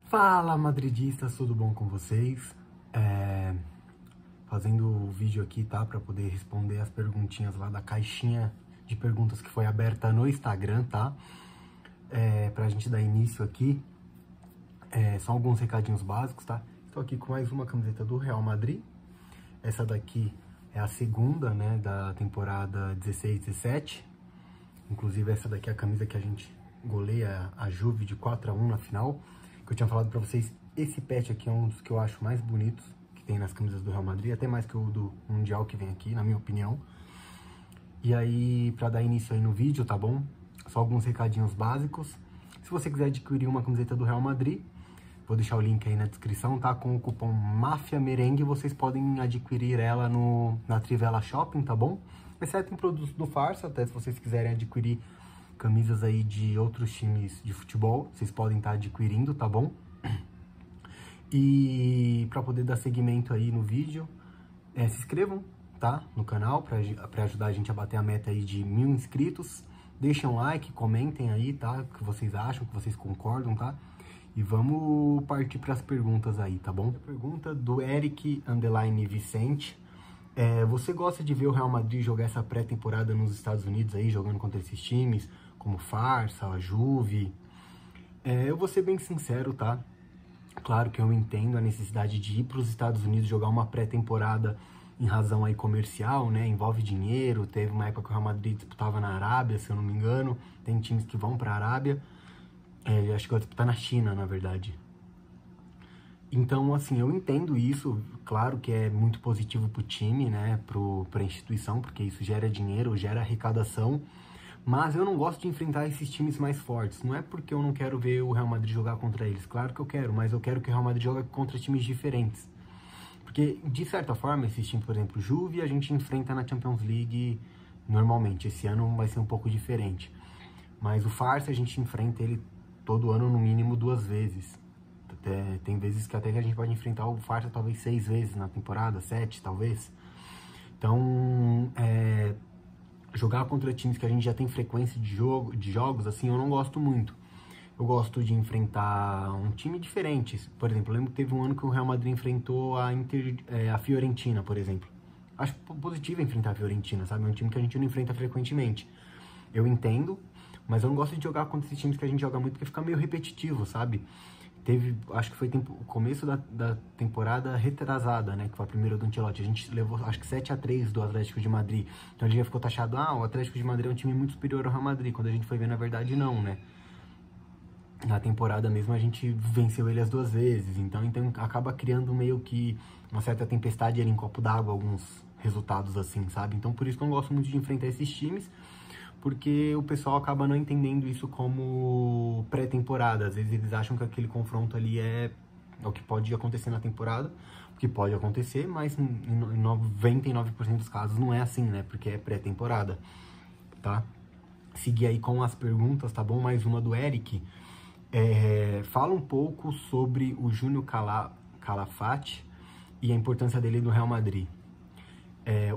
Fala, madridistas, tudo bom com vocês? Fazendo o vídeo aqui, tá? Pra poder responder as perguntinhas lá da caixinha de perguntas que foi aberta no Instagram, tá? Pra gente dar início aqui, só alguns recadinhos básicos, tá? Estou aqui com mais uma camiseta do Real Madrid. Essa daqui é a segunda, né, da temporada 16-17. Inclusive, essa daqui é a camisa que a gente goleia a Juve de 4-1 na final. Que eu tinha falado pra vocês, esse patch aqui é um dos que eu acho mais bonitos que tem nas camisas do Real Madrid, até mais que o do Mundial que vem aqui, na minha opinião. E aí, pra dar início aí no vídeo, tá bom? Só alguns recadinhos básicos. Se você quiser adquirir uma camiseta do Real Madrid, vou deixar o link aí na descrição, tá? Com o cupom MAFIAMERENGUE, vocês podem adquirir ela na Trivela Shopping, tá bom? Exceto em produtos do Farsa, até se vocês quiserem adquirir camisas aí de outros times de futebol, vocês podem estar adquirindo, tá bom? E para poder dar seguimento aí no vídeo, se inscrevam, tá? No canal, para ajudar a gente a bater a meta aí de 1000 inscritos. Deixem um like, comentem aí, tá? O que vocês acham, o que vocês concordam, tá? E vamos partir para as perguntas aí, tá bom? A pergunta do Eric_Vicente. Você gosta de ver o Real Madrid jogar essa pré-temporada nos Estados Unidos aí, jogando contra esses times, como Farsa, a Juve? Eu vou ser bem sincero, tá? Claro que eu entendo a necessidade de ir para os Estados Unidos jogar uma pré-temporada em razão aí comercial, né? Envolve dinheiro, teve uma época que o Real Madrid disputava na Arábia, se eu não me engano, tem times que vão para a Arábia, acho que vai disputar na China, na verdade. Então, assim, eu entendo isso, claro que é muito positivo pro time, né, pra instituição, porque isso gera dinheiro, gera arrecadação, mas eu não gosto de enfrentar esses times mais fortes. Não é porque eu não quero ver o Real Madrid jogar contra eles, claro que eu quero, mas eu quero que o Real Madrid jogue contra times diferentes. Porque, de certa forma, esses times, por exemplo, Juve, a gente enfrenta na Champions League normalmente, esse ano vai ser um pouco diferente. Mas o Farsa, a gente enfrenta ele todo ano, no mínimo 2 vezes. Tem vezes que até que a gente pode enfrentar o Farsa talvez 6 vezes na temporada, 7 talvez. Então, jogar contra times que a gente já tem frequência de jogos, assim, eu não gosto muito. Eu gosto de enfrentar um time diferente. Por exemplo, eu lembro que teve um ano que o Real Madrid enfrentou a Fiorentina, por exemplo. Acho positivo enfrentar a Fiorentina, sabe? É um time que a gente não enfrenta frequentemente. Eu entendo, mas eu não gosto de jogar contra esses times que a gente joga muito porque fica meio repetitivo, sabe? Acho que foi o começo da temporada retrasada, né? Que foi a primeira do Ancelotti. A gente levou, acho que 7-3 do Atlético de Madrid. Então a gente já ficou taxado, o Atlético de Madrid é um time muito superior ao Real Madrid. Quando a gente foi ver, na verdade, não, né? Na temporada mesmo a gente venceu ele as 2 vezes. Então acaba criando meio que uma certa tempestade ali em copo d'água, alguns resultados assim, sabe? Então por isso que eu não gosto muito de enfrentar esses times, porque o pessoal acaba não entendendo isso como pré-temporada. Às vezes eles acham que aquele confronto ali é o que pode acontecer na temporada, o que pode acontecer, mas em 99% dos casos não é assim, né? Porque é pré-temporada, tá? Seguir aí com as perguntas, tá bom? Mais uma do Eric. Fala um pouco sobre o Júnior Calafate e a importância dele no Real Madrid.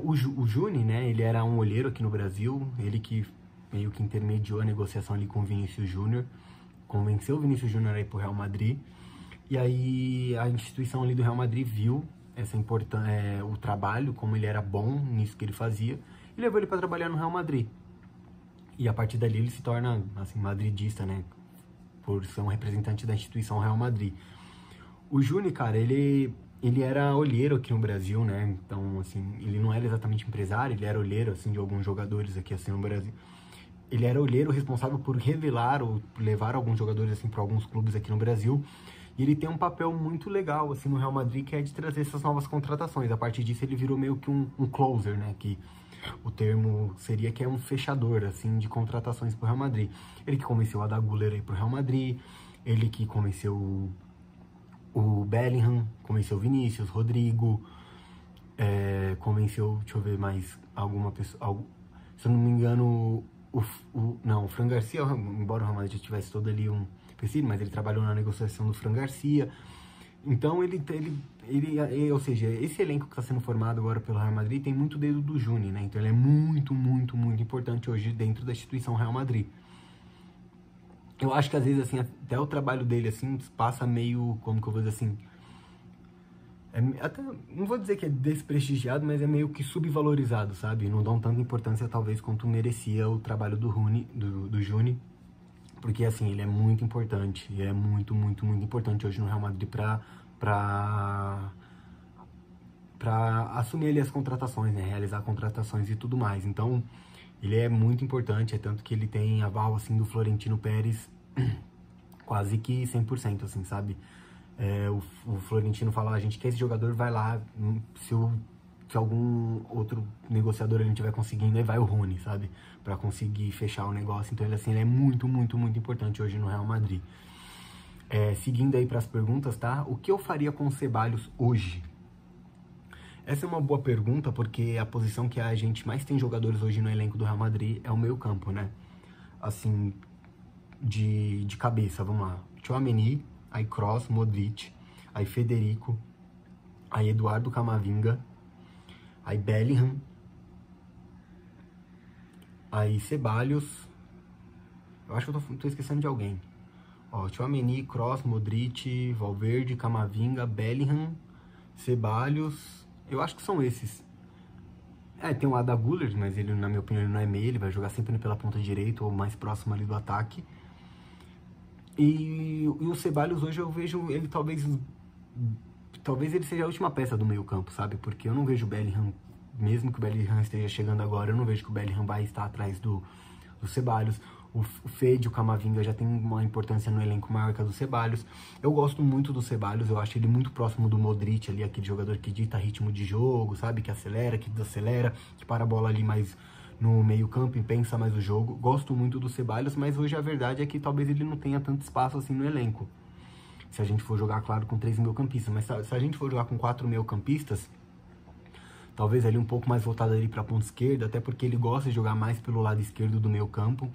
O Juni, né, ele era um olheiro aqui no Brasil, ele que meio que intermediou a negociação ali com o Vinícius Júnior, convenceu o Vinícius Júnior a ir pro Real Madrid, e aí a instituição ali do Real Madrid viu o trabalho, como ele era bom nisso que ele fazia, e levou ele para trabalhar no Real Madrid. E a partir dali ele se torna, assim, madridista, né, por ser um representante da instituição Real Madrid. O Juni, cara, ele era olheiro aqui no Brasil, né? Então, assim, ele não era exatamente empresário, ele era olheiro, assim, de alguns jogadores aqui, assim, no Brasil. Ele era olheiro responsável por revelar ou levar alguns jogadores, assim, para alguns clubes aqui no Brasil. E ele tem um papel muito legal, assim, no Real Madrid, que é de trazer essas novas contratações. A partir disso, ele virou meio que um closer, né? Que o termo seria que é um fechador, assim, de contratações pro Real Madrid. Ele que convenceu a Arda Güler aí pro Real Madrid, ele que convenceu o Bellingham, convenceu o Vinícius, Rodrigo, convenceu, deixa eu ver mais, alguma pessoa, se eu não me engano, o Fran Garcia, embora o Real Madrid já tivesse todo ali um empecilho, mas ele trabalhou na negociação do Fran Garcia. Então ou seja, esse elenco que está sendo formado agora pelo Real Madrid tem muito dedo do Juni, né? Então ele é muito, muito, muito importante hoje dentro da instituição Real Madrid. eu acho que às vezes, assim, até o trabalho dele, assim, passa meio, como que eu vou dizer assim, até, não vou dizer que é desprestigiado, mas é meio que subvalorizado, sabe? Não dão tanta importância, talvez, quanto merecia o trabalho do Rooney, do Juni, porque, assim, ele é muito importante, e é muito, muito, muito importante hoje no Real Madrid pra assumir ali as contratações, né? Realizar contratações e tudo mais. Então, ele é muito importante, é tanto que ele tem aval, assim, do Florentino Pérez quase que 100%, assim, sabe? O Florentino fala, a gente quer esse jogador, vai lá, se algum outro negociador ele não estiver conseguindo, aí vai o Rooney, sabe? Pra conseguir fechar o negócio. Então, ele é muito, muito, muito importante hoje no Real Madrid. Seguindo aí pras perguntas, tá? O que eu faria com o Ceballos hoje? Essa é uma boa pergunta, porque a posição que a gente mais tem jogadores hoje no elenco do Real Madrid é o meio campo, né? Assim, de cabeça, vamos lá. Tchouaméni, aí Kroos, Modric, aí Federico, aí Eduardo Camavinga, aí Bellingham, aí Ceballos. Eu acho que eu tô esquecendo de alguém. Ó, Tchouaméni, Kroos, Modric, Valverde, Camavinga, Bellingham, Ceballos. Eu acho que são esses. Tem o Arda Güler, mas ele, na minha opinião, ele não é meio, ele vai jogar sempre pela ponta direita ou mais próximo ali do ataque. E o Ceballos hoje eu vejo ele talvez ele seja a última peça do meio campo, sabe? Porque eu não vejo o Bellingham, mesmo que o Bellingham esteja chegando agora, eu não vejo que o Bellingham vai estar atrás do Ceballos. O Fede, o Camavinga já tem uma importância no elenco maior que a do Ceballos. Eu gosto muito do Ceballos, eu acho ele muito próximo do Modric ali, aquele jogador que dita ritmo de jogo, sabe? Que acelera, que desacelera, que para a bola ali mais no meio campo e pensa mais o jogo. Gosto muito do Ceballos, mas hoje a verdade é que talvez ele não tenha tanto espaço assim no elenco. Se a gente for jogar, claro, com 3 meio-campistas, mas se a gente for jogar com 4 meio-campistas, talvez ali um pouco mais voltado ali para a ponta esquerda, até porque ele gosta de jogar mais pelo lado esquerdo do meio campo,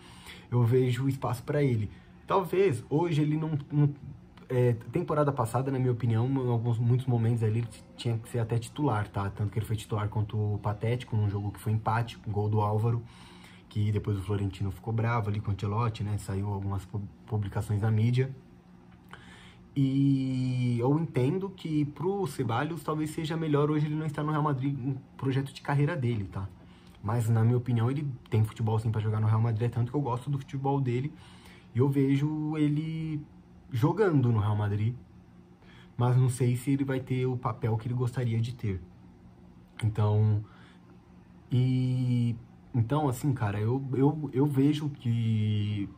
eu vejo espaço para ele. Talvez hoje ele não temporada passada, na minha opinião, em muitos momentos ali ele tinha que ser até titular, tá? Tanto que ele foi titular contra o Patético, num jogo que foi empate, com gol do Álvaro, que depois o Florentino ficou bravo ali com o Ancelotti, né? Saiu algumas publicações na mídia. E eu entendo que pro Ceballos talvez seja melhor hoje ele não estar no Real Madrid, um projeto de carreira dele, tá? Mas na minha opinião ele tem futebol sim pra jogar no Real Madrid, é tanto que eu gosto do futebol dele e eu vejo ele jogando no Real Madrid, mas não sei se ele vai ter o papel que ele gostaria de ter. Então assim, cara, eu vejo que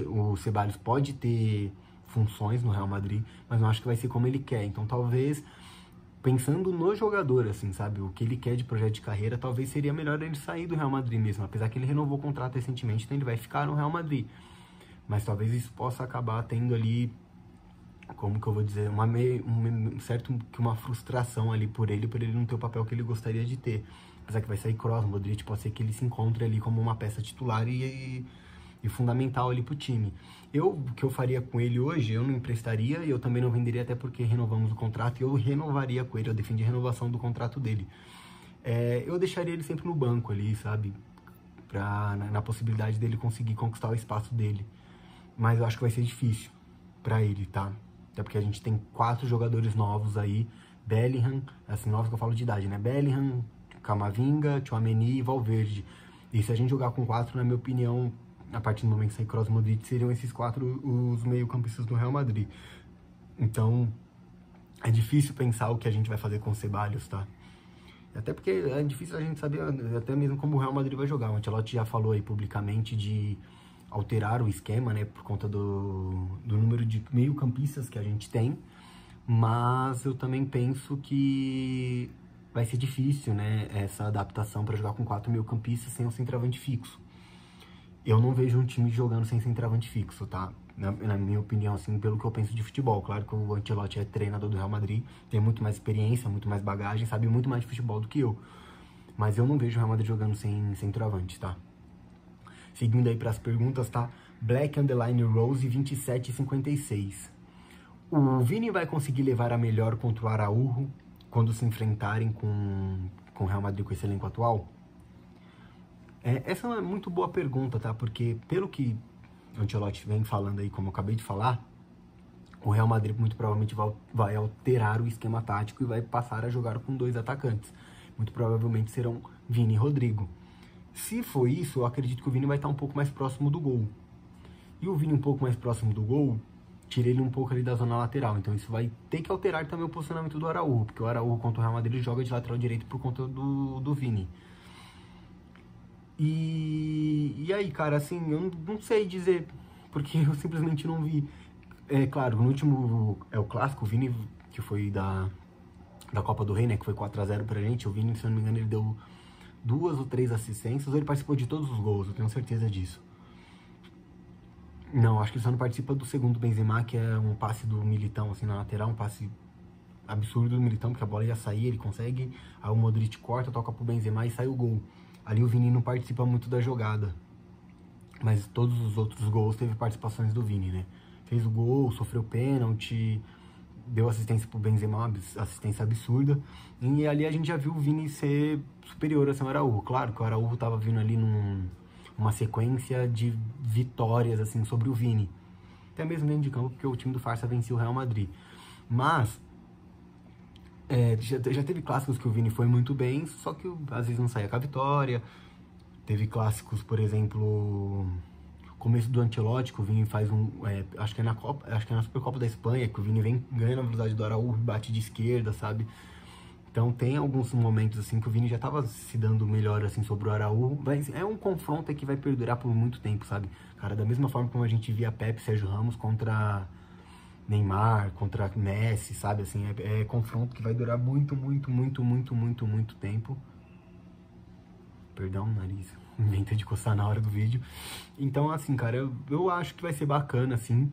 o Ceballos pode ter funções no Real Madrid, mas não acho que vai ser como ele quer. Então talvez, pensando no jogador, assim, sabe, o que ele quer de projeto de carreira, talvez seria melhor ele sair do Real Madrid mesmo, apesar que ele renovou o contrato recentemente, então ele vai ficar no Real Madrid. Mas talvez isso possa acabar tendo ali, como que eu vou dizer, uma frustração ali por ele não ter o papel que ele gostaria de ter. Apesar que vai sair Kroos, Modric, pode ser que ele se encontre ali como uma peça titular e fundamental ali pro time. O que eu faria com ele hoje, eu não emprestaria e eu também não venderia, até porque renovamos o contrato e eu renovaria com ele, eu defendi a renovação do contrato dele. Eu deixaria ele sempre no banco ali, sabe? Na possibilidade dele conseguir conquistar o espaço dele. Mas eu acho que vai ser difícil pra ele, tá? Até porque a gente tem 4 jogadores novos aí, Bellingham, assim, novos que eu falo de idade, né? Bellingham, Camavinga, Tchouaméni e Valverde. E se a gente jogar com 4, na minha opinião, a partir do momento que sair Kroos, Modric, seriam esses 4 os meio-campistas do Real Madrid. Então, é difícil pensar o que a gente vai fazer com o Ceballos, tá? Até porque é difícil a gente saber até mesmo como o Real Madrid vai jogar. O Ancelotti já falou aí publicamente de alterar o esquema, né, por conta do número de meio-campistas que a gente tem. Mas eu também penso que vai ser difícil, né, essa adaptação para jogar com 4 meio-campistas sem um centroavante fixo. Eu não vejo um time jogando sem centroavante fixo, tá? Na minha opinião, assim, pelo que eu penso de futebol. Claro que o Ancelotti é treinador do Real Madrid, tem muito mais experiência, muito mais bagagem, sabe muito mais de futebol do que eu. Mas eu não vejo o Real Madrid jogando sem centroavante, tá? Seguindo aí para as perguntas, tá? Black Underline Rose 2756. O Vini vai conseguir levar a melhor contra o Araújo quando se enfrentarem com o Real Madrid com esse elenco atual? Essa é uma muito boa pergunta, tá? Porque pelo que Ancelotti vem falando aí, como eu acabei de falar, o Real Madrid muito provavelmente vai alterar o esquema tático e vai passar a jogar com 2 atacantes. Muito provavelmente serão Vini e Rodrigo. Se for isso, eu acredito que o Vini vai estar um pouco mais próximo do gol. E o Vini um pouco mais próximo do gol, tira ele um pouco ali da zona lateral. Então isso vai ter que alterar também o posicionamento do Araújo, porque o Araújo contra o Real Madrid joga de lateral direito por conta do Vini. E aí, cara, assim, eu não sei dizer, porque eu simplesmente não vi. É claro, no último, o clássico, o Vini, que foi da Copa do Rei, né, que foi 4-0 pra gente, o Vini, se eu não me engano, ele deu 2 ou 3 assistências, ele participou de todos os gols, eu tenho certeza disso. Não, acho que ele só não participa do segundo Benzema, que é um passe do Militão, assim, na lateral, um passe absurdo do Militão, porque a bola ia sair, ele consegue, aí o Modric corta, toca pro Benzema e sai o gol. Ali o Vini não participa muito da jogada, mas todos os outros gols teve participações do Vini, né? Fez o gol, sofreu pênalti, deu assistência pro Benzema, assistência absurda, e ali a gente já viu o Vini ser superior ao Araújo. Claro que o Araújo tava vindo ali uma sequência de vitórias assim sobre o Vini, até mesmo dentro de campo, porque o time do Farsa venceu o Real Madrid. Mas já teve clássicos que o Vini foi muito bem, só que às vezes não saía com a vitória. Teve clássicos, por exemplo, começo do Ancelotti, que o Vini faz acho que é na Supercopa da Espanha, que o Vini vem ganhando a velocidade do Araújo, bate de esquerda, sabe? Então tem alguns momentos assim que o Vini já tava se dando melhor assim sobre o Araújo, mas é um confronto que vai perdurar por muito tempo, sabe? Cara, da mesma forma como a gente via Pepe e Sérgio Ramos contra Neymar, contra Messi, sabe? Assim, é confronto que vai durar muito tempo. Perdão, nariz, inventa de coçar na hora do vídeo. Então, assim, cara, eu acho que vai ser bacana, assim.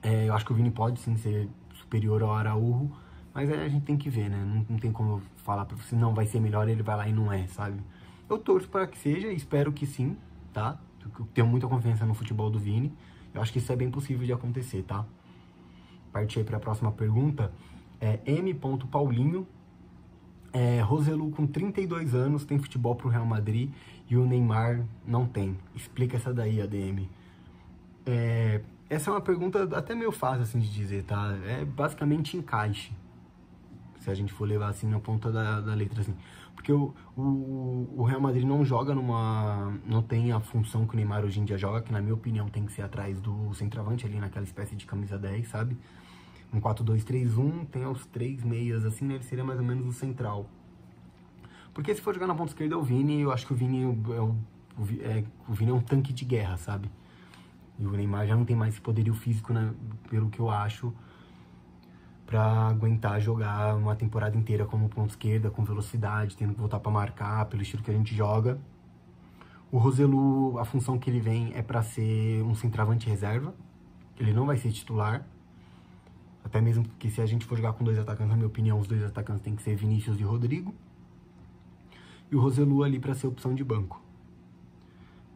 Eu acho que o Vini pode, sim, ser superior ao Araújo, mas a gente tem que ver, né? Não tem como eu falar pra você, não, vai ser melhor, ele vai lá e não é, sabe? Eu torço para que seja, espero que sim, tá? Eu tenho muita confiança no futebol do Vini. Eu acho que isso é bem possível de acontecer, tá? Partir aí para a próxima pergunta. M. Paulinho. Roselu, com 32 anos, tem futebol pro Real Madrid e o Neymar não tem. Explica essa daí, ADM. Essa é uma pergunta até meio fácil assim de dizer, tá? É basicamente encaixe, se a gente for levar assim na ponta da letra, assim. Porque o Real Madrid não joga não tem a função que o Neymar hoje em dia joga, que na minha opinião tem que ser atrás do centroavante, ali naquela espécie de camisa 10, sabe? Um 4-2-3-1, tem os 3 meias, assim, né? Ele seria mais ou menos o central. Porque se for jogar na ponta esquerda é o Vini, eu acho que o Vini o Vini é um tanque de guerra, sabe? E o Neymar já não tem mais esse poderio físico, né, pelo que eu acho, pra aguentar jogar uma temporada inteira como ponta esquerda, com velocidade, tendo que voltar pra marcar, pelo estilo que a gente joga. O Roselu, a função que ele vem é pra ser um centroavante reserva, ele não vai ser titular. Até mesmo porque se a gente for jogar com 2 atacantes, na minha opinião, os 2 atacantes tem que ser Vinícius e Rodrigo. E o Roselu ali para ser opção de banco.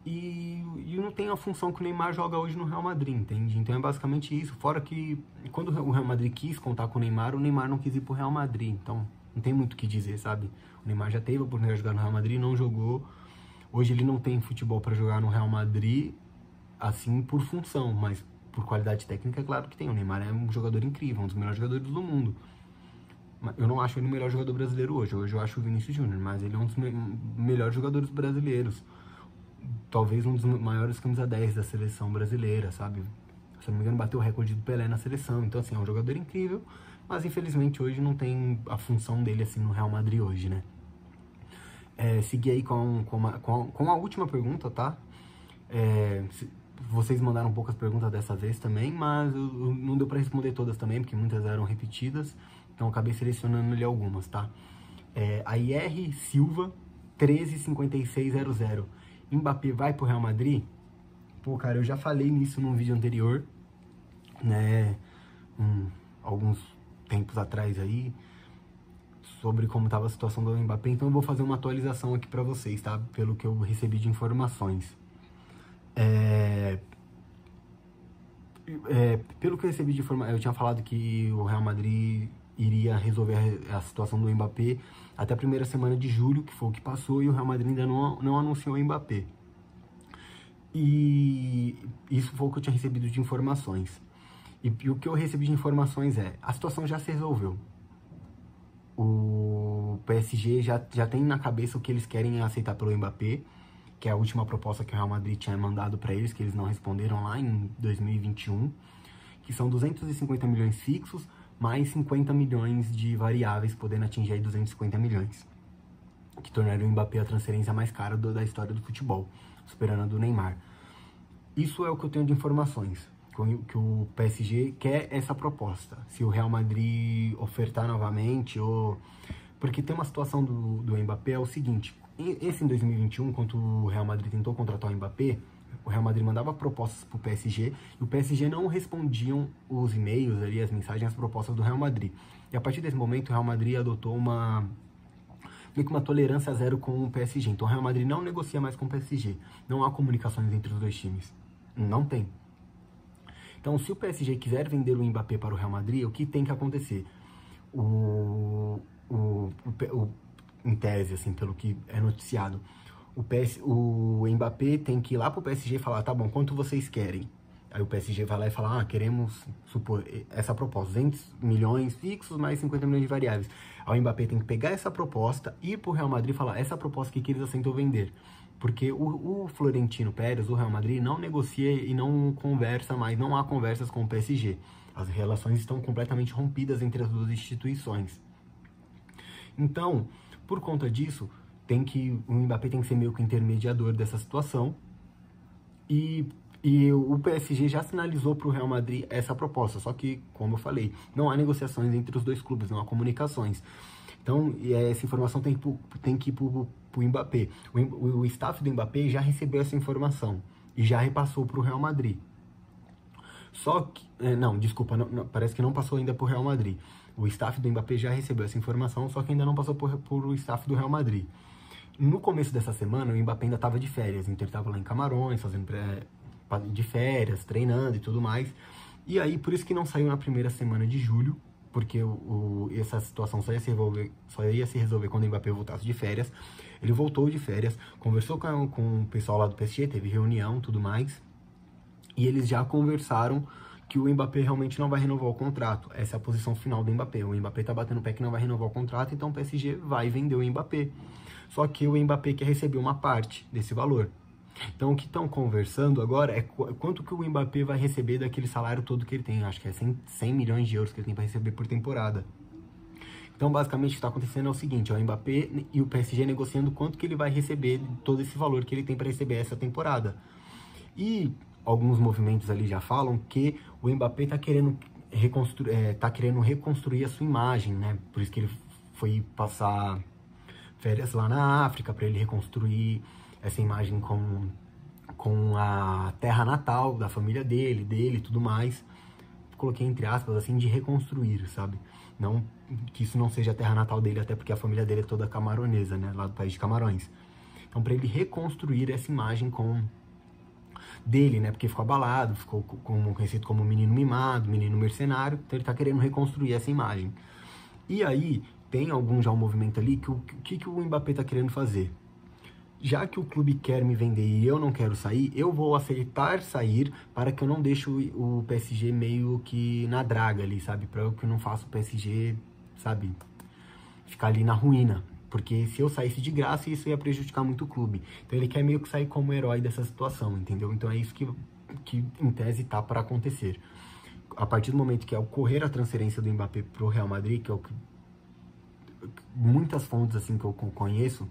E não tem a função que o Neymar joga hoje no Real Madrid, entende? Então é basicamente isso. Fora que quando o Real Madrid quis contar com o Neymar não quis ir pro Real Madrid. Então não tem muito o que dizer, sabe? O Neymar já teve a oportunidade de jogar no Real Madrid, não jogou. Hoje ele não tem futebol para jogar no Real Madrid, assim, por função, mas por qualidade técnica, é claro que tem. O Neymar é um jogador incrível, um dos melhores jogadores do mundo. Eu não acho ele o melhor jogador brasileiro hoje. Hoje eu acho o Vinícius Júnior, mas ele é um dos melhores jogadores brasileiros. Talvez um dos maiores camisa 10 da seleção brasileira, sabe? Se eu não me engano, bateu o recorde do Pelé na seleção. Então, assim, é um jogador incrível, mas infelizmente hoje não tem a função dele, assim, no Real Madrid hoje, né? Seguir aí com a última pergunta, tá? Vocês mandaram poucas perguntas dessa vez também, mas não deu pra responder todas também, porque muitas eram repetidas, então eu acabei selecionando ali algumas, tá? A IR Silva 135600. Mbappé vai pro Real Madrid? Pô, cara, eu já falei nisso num vídeo anterior, né? Alguns tempos atrás aí, sobre como tava a situação do Mbappé, então eu vou fazer uma atualização aqui pra vocês, tá? Pelo que eu recebi de informações. Pelo que eu recebi de informação, eu tinha falado que o Real Madrid iria resolver a situação do Mbappé até a primeira semana de julho, que foi o que passou, e o Real Madrid ainda não anunciou o Mbappé. E isso foi o que eu tinha recebido de informações. E o que eu recebi de informações é, a situação já se resolveu. O PSG já tem na cabeça o que eles querem aceitar pelo Mbappé, que é a última proposta que o Real Madrid tinha mandado para eles, que eles não responderam lá em 2021, que são 250 milhões fixos, mais 50 milhões de variáveis, podendo atingir aí 250 milhões, que tornaria o Mbappé a transferência mais cara da história do futebol, superando a do Neymar. Isso é o que eu tenho de informações, que o PSG quer essa proposta. Se o Real Madrid ofertar novamente, ou... Porque tem uma situação do Mbappé, é o seguinte, esse em 2021, quando o Real Madrid tentou contratar o Mbappé, o Real Madrid mandava propostas para o PSG, e o PSG não respondiam os e-mails ali, as mensagens, as propostas do Real Madrid. E a partir desse momento, o Real Madrid adotou meio que uma tolerância zero com o PSG. Então o Real Madrid não negocia mais com o PSG. Não há comunicações entre os dois times. Não tem. Então, se o PSG quiser vender o Mbappé para o Real Madrid, o que tem que acontecer? Em tese, assim, pelo que é noticiado, o Mbappé tem que ir lá para o PSG e falar, tá bom, quanto vocês querem? Aí o PSG vai lá e fala, queremos, supor, essa proposta, 200 milhões fixos mais 50 milhões de variáveis. Aí o Mbappé tem que pegar essa proposta, ir para o Real Madrid e falar, essa proposta que eles aceitam vender. Porque o Florentino Pérez, o Real Madrid, não negocia e não conversa mais, não há conversas com o PSG. As relações estão completamente rompidas entre as duas instituições. Então, por conta disso, o Mbappé tem que ser meio que intermediador dessa situação. E o PSG já sinalizou para o Real Madrid essa proposta. Só que, como eu falei, não há negociações entre os dois clubes, não há comunicações. Então, essa informação tem que ir para o Mbappé. O staff do Mbappé já recebeu essa informação e já repassou para o Real Madrid. Só que... não, desculpa, parece que não passou ainda para o Real Madrid. O staff do Mbappé já recebeu essa informação, só que ainda não passou por o staff do Real Madrid. No começo dessa semana, o Mbappé ainda estava de férias, então ele estava lá em Camarões, fazendo de férias, treinando e tudo mais. E aí, por isso que não saiu na primeira semana de julho, porque essa situação só ia se resolver quando o Mbappé voltasse de férias. Ele voltou de férias, conversou com o pessoal lá do PSG, teve reunião e tudo mais, e eles já conversaram que o Mbappé realmente não vai renovar o contrato. Essa é a posição final do Mbappé. O Mbappé tá batendo o pé que não vai renovar o contrato, então o PSG vai vender o Mbappé. Só que o Mbappé quer receber uma parte desse valor. Então o que estão conversando agora é quanto que o Mbappé vai receber daquele salário todo que ele tem. Acho que é 100 milhões de euros que ele tem para receber por temporada. Então basicamente o que está acontecendo é o seguinte, o Mbappé e o PSG negociando quanto que ele vai receber de todo esse valor que ele tem para receber essa temporada. E alguns movimentos ali já falam que o Mbappé está querendo reconstruir a sua imagem, né? Por isso que ele foi passar férias lá na África, para ele reconstruir essa imagem com a terra natal da família dele e tudo mais. Coloquei entre aspas, assim, de reconstruir, sabe? Não que isso não seja a terra natal dele, até porque a família dele é toda camaronesa, né? Lá do país de Camarões. Então, para ele reconstruir essa imagem dele, né? Porque ficou abalado, ficou conhecido como menino mimado, menino mercenário. Então, ele tá querendo reconstruir essa imagem. E aí, tem um movimento ali que o Mbappé tá querendo fazer. Já que o clube quer me vender e eu não quero sair, eu vou aceitar sair para que eu não deixe o PSG meio que na draga ali, sabe? Para que eu não faça o PSG, sabe, ficar ali na ruína. Porque se eu saísse de graça, isso ia prejudicar muito o clube. Então ele quer meio que sair como herói dessa situação, entendeu? Então é isso que em tese tá para acontecer. A partir do momento que ocorrer a transferência do Mbappé pro Real Madrid, que é o que muitas fontes assim que eu conheço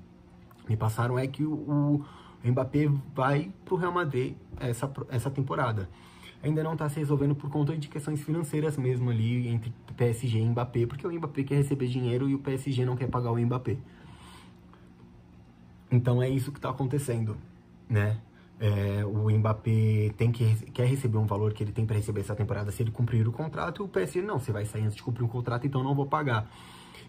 me passaram, é que o Mbappé vai pro Real Madrid essa temporada. Ainda não está se resolvendo por conta de questões financeiras mesmo ali entre PSG e Mbappé, porque o Mbappé quer receber dinheiro e o PSG não quer pagar o Mbappé. Então é isso que está acontecendo, né? O Mbappé quer receber um valor que ele tem para receber essa temporada se ele cumprir o contrato, e o PSG não, você vai sair antes de cumprir o contrato, então não vou pagar.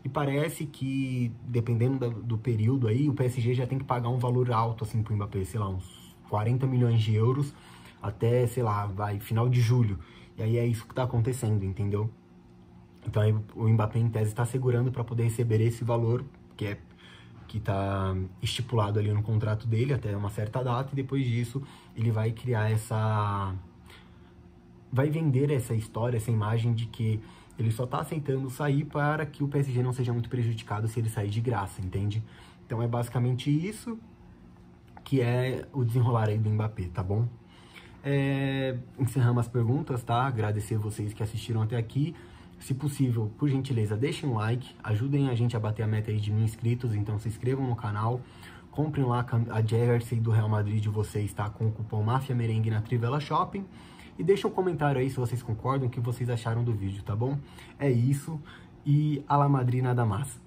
E parece que, dependendo do período aí, o PSG já tem que pagar um valor alto assim pro Mbappé, sei lá, uns 40 milhões de euros até, sei lá, final de julho. E aí é isso que tá acontecendo, entendeu? Então aí o Mbappé, em tese, está segurando para poder receber esse valor, que que tá estipulado ali no contrato dele até uma certa data, e depois disso ele vai criar vai vender essa história, essa imagem de que ele só tá aceitando sair para que o PSG não seja muito prejudicado se ele sair de graça, entende? Então é basicamente isso que é o desenrolar aí do Mbappé, tá bom? Encerramos as perguntas, tá? Agradecer vocês que assistiram até aqui. Se possível, por gentileza, deixem um like, ajudem a gente a bater a meta aí de 1000 inscritos, então se inscrevam no canal, comprem lá a jersey do Real Madrid de vocês, tá? Com o cupom Máfia Merengue na Trivela Shopping, e deixem um comentário aí se vocês concordam, o que vocês acharam do vídeo, tá bom? É isso, e a la Madrid nada mais.